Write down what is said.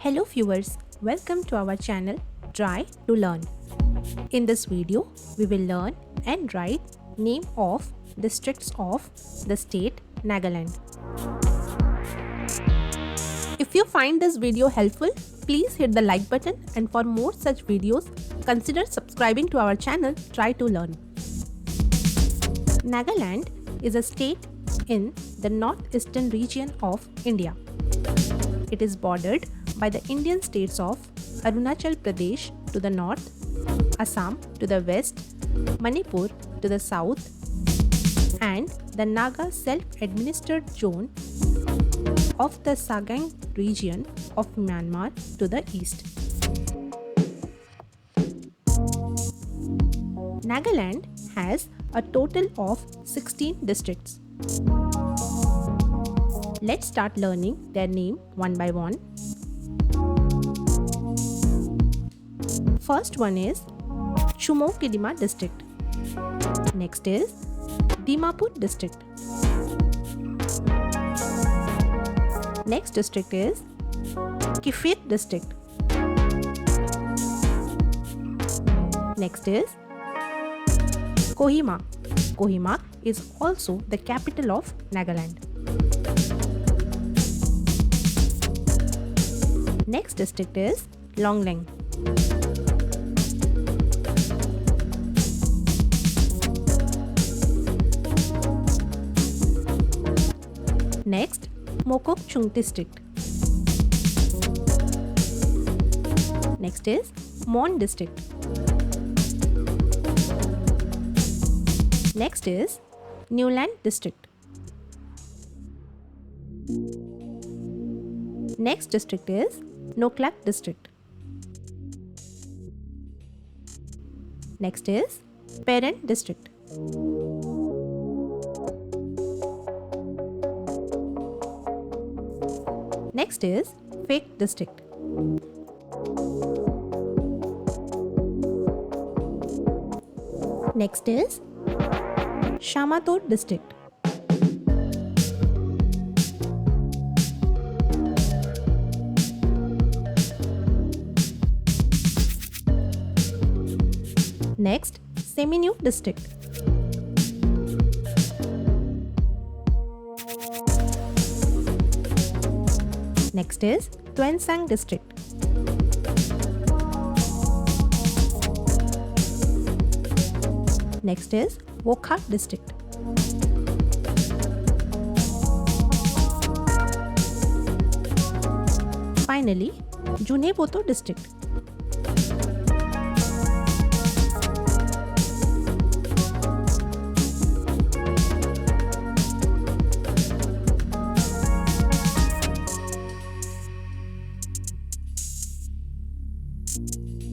Hello viewers, welcome to our channel Try to Learn. In this video, we will learn and write name of districts of the state Nagaland. If you find this video helpful, please hit the like button, and for more such videos, consider subscribing to our channel Try to Learn. Nagaland is a state in the northeastern region of India. It is bordered by the Indian states of Arunachal Pradesh to the north, Assam to the west, Manipur to the south, and the Naga self-administered zone of the Sagang region of Myanmar to the east. Nagaland has a total of 16 districts. Let's start learning their name one by one. First one is Chumokidima district. Next is Dimapur district. Next district is Kifir district. Next is Kohima. Kohima is also the capital of Nagaland. Next district is Longlang. Next, Mokokchung district. Next is Mon district. Next is Newland district. Next district is Noklak district. Next is Parent district. Next is Fake district. Next is Shamator district. Next, Seminyu district. Next is Tuensang district. Next is Wokhak district. Finally, Juneboto district.